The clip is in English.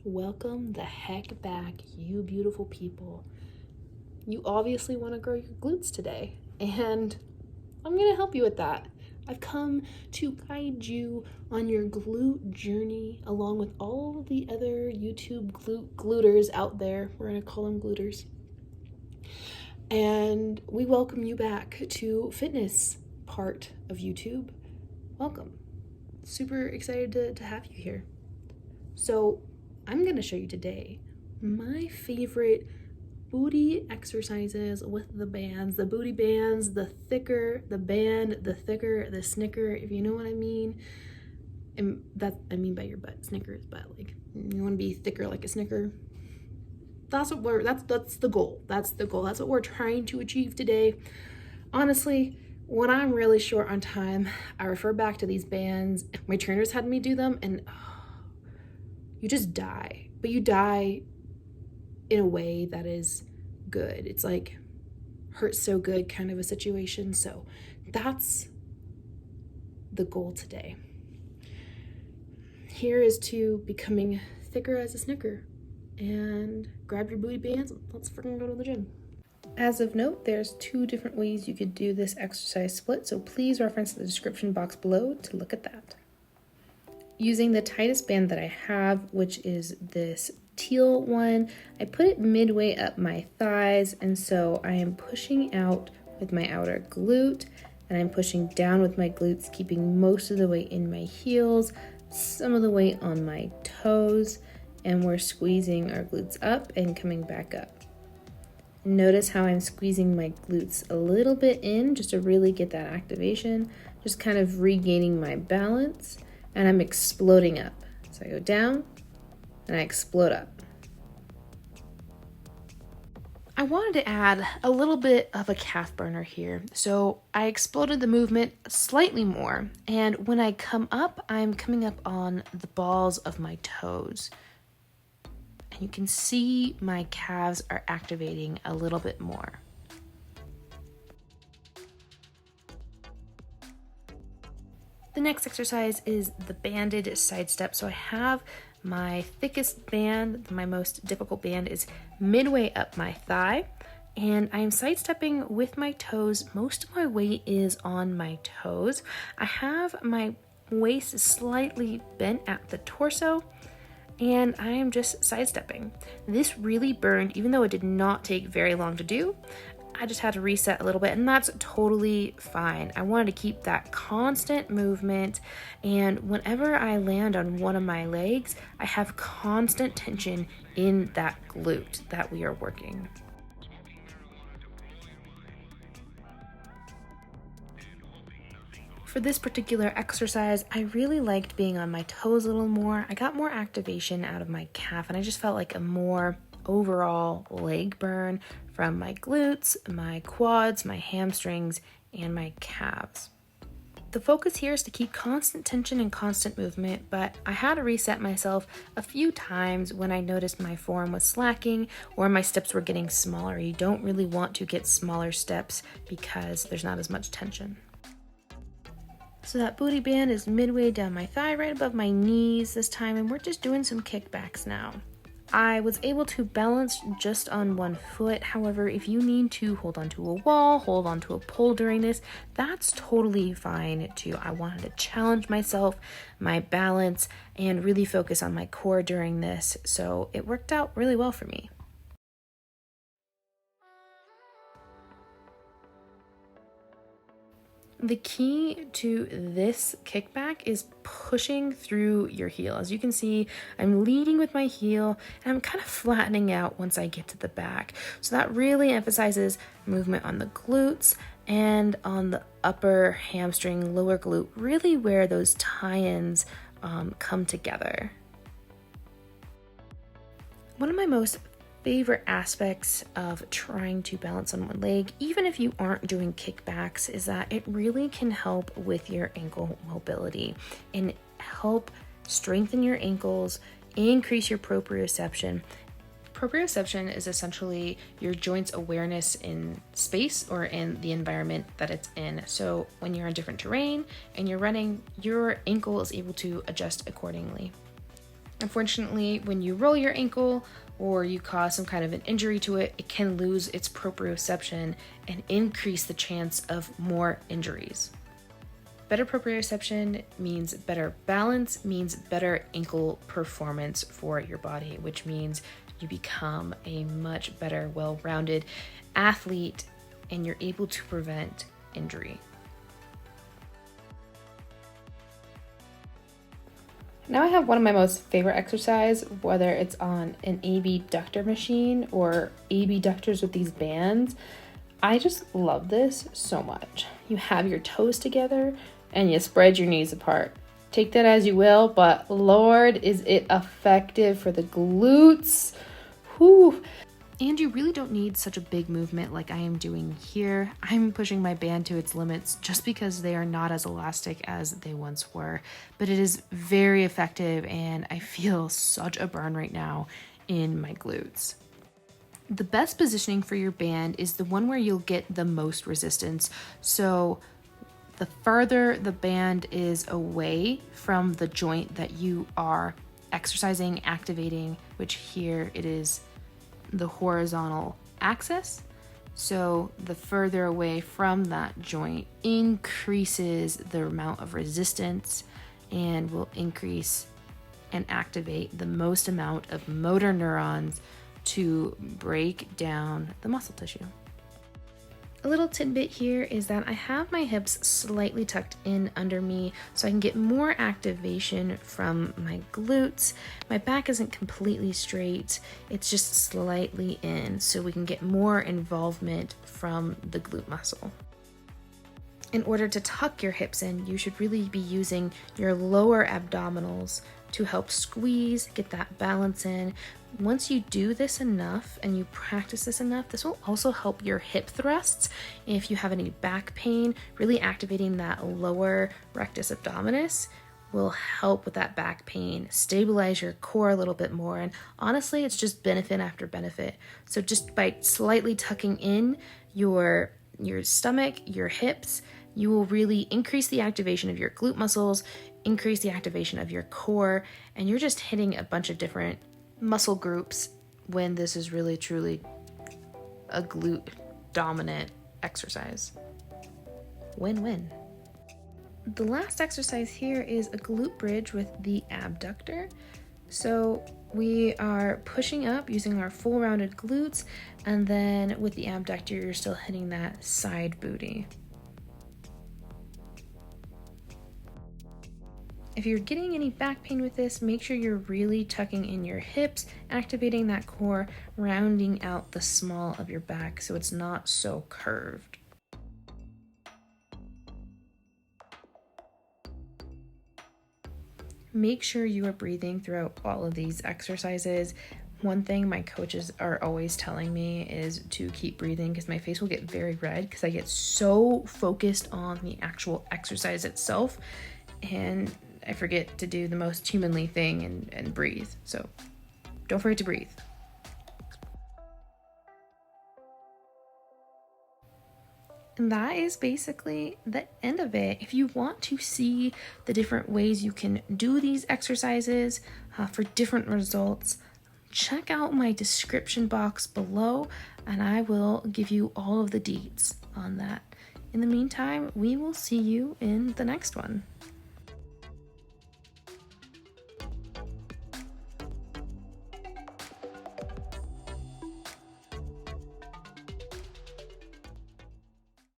Welcome the heck back, you beautiful people. You obviously want to grow your glutes today, and I'm going to help you with that. I've come to guide you on your glute journey along with all the other YouTube gluters out there. We're going to call them gluters. And we welcome you back to fitness part of YouTube. Welcome. Super excited to have you here. So I'm going to show you today my favorite booty exercises with the bands, the booty bands, the thicker the band, the thicker the snicker, if you know what I mean. And that I mean by your butt, snicker is butt. Like you want to be thicker like a snicker. That's what that's the goal. That's the goal. That's what we're trying to achieve today. Honestly, when I'm really short on time, I refer back to these bands. My trainers had me do them, and you just die, but you die in a way that is good. It's like hurts so good kind of a situation. So that's the goal today. Here is to becoming thicker as a snicker, and grab your booty bands. Let's freaking go to the gym. As of note, there's 2 different ways you could do this exercise split, so please reference the description box below to look at that. Using the tightest band that I have, which is this teal one, I put it midway up my thighs, and so I am pushing out with my outer glute, and I'm pushing down with my glutes, keeping most of the weight in my heels, some of the weight on my toes, and we're squeezing our glutes up and coming back up. Notice how I'm squeezing my glutes a little bit in just to really get that activation, just kind of regaining my balance. And I'm exploding up. So I go down and I explode up. I wanted to add a little bit of a calf burner here. So I exploded the movement slightly more. And when I come up, I'm coming up on the balls of my toes. And you can see my calves are activating a little bit more. The next exercise is the banded side step. So I have my thickest band, my most difficult band is midway up my thigh, and I am sidestepping with my toes. Most of my weight is on my toes. I have my waist slightly bent at the torso, and I am just sidestepping. This really burned, even though it did not take very long to do. I just had to reset a little bit, and that's totally fine. I wanted to keep that constant movement, and whenever I land on one of my legs, I have constant tension in that glute that we are working. For this particular exercise, I really liked being on my toes a little more. I got more activation out of my calf, and I just felt like a more overall leg burn from my glutes, my quads, my hamstrings, and my calves. The focus here is to keep constant tension and constant movement, but I had to reset myself a few times when I noticed my form was slacking or my steps were getting smaller. You don't really want to get smaller steps because there's not as much tension. So that booty band is midway down my thigh, right above my knees this time, and we're just doing some kickbacks now. I was able to balance just on one foot. However, if you need to hold onto a wall, hold onto a pole during this, that's totally fine too. I wanted to challenge myself, my balance, and really focus on my core during this, so it worked out really well for me. The key to this kickback is pushing through your heel. As you can see, I'm leading with my heel and I'm kind of flattening out once I get to the back. So that really emphasizes movement on the glutes and on the upper hamstring, lower glute, really where those tie-ins come together. One of my most favorite aspects of trying to balance on one leg, even if you aren't doing kickbacks, is that it really can help with your ankle mobility and help strengthen your ankles, increase your proprioception. Proprioception is essentially your joint's awareness in space or in the environment that it's in. So when you're in different terrain and you're running, your ankle is able to adjust accordingly. Unfortunately, when you roll your ankle or you cause some kind of an injury to it, it can lose its proprioception and increase the chance of more injuries. Better proprioception means better balance, means better ankle performance for your body, which means you become a much better, well-rounded athlete and you're able to prevent injury. Now I have one of my most favorite exercise, whether it's on an abductor machine or abductors with these bands. I just love this so much. You have your toes together and you spread your knees apart. Take that as you will, but Lord, is it effective for the glutes. Whew. And you really don't need such a big movement like I am doing here. I'm pushing my band to its limits just because they are not as elastic as they once were, but it is very effective and I feel such a burn right now in my glutes. The best positioning for your band is the one where you'll get the most resistance. So the further the band is away from the joint that you are exercising, activating, which here it is the horizontal axis. So the further away from that joint increases the amount of resistance and will increase and activate the most amount of motor neurons to break down the muscle tissue. A little tidbit here is that I have my hips slightly tucked in under me so I can get more activation from my glutes. My back isn't completely straight, it's just slightly in so we can get more involvement from the glute muscle. In order to tuck your hips in, you should really be using your lower abdominals to help squeeze, get that balance in. Once you do this enough and you practice this enough, this will also help your hip thrusts. If you have any back pain, really activating that lower rectus abdominis will help with that back pain, stabilize your core a little bit more, and honestly, it's just benefit after benefit. So just by slightly tucking in your stomach, your hips, you will really increase the activation of your glute muscles, increase the activation of your core, and you're just hitting a bunch of different muscle groups when this is really truly a glute dominant exercise. Win-win. The last exercise here is a glute bridge with the abductor. So we are pushing up using our full rounded glutes, and then with the abductor you're still hitting that side booty. If you're getting any back pain with this, make sure you're really tucking in your hips, activating that core, rounding out the small of your back so it's not so curved. Make sure you are breathing throughout all of these exercises. One thing my coaches are always telling me is to keep breathing because my face will get very red because I get so focused on the actual exercise itself and I forget to do the most humanly thing and breathe. So don't forget to breathe. And that is basically the end of it. If you want to see the different ways you can do these exercises for different results, check out my description box below and I will give you all of the deets on that. In the meantime, we will see you in the next one.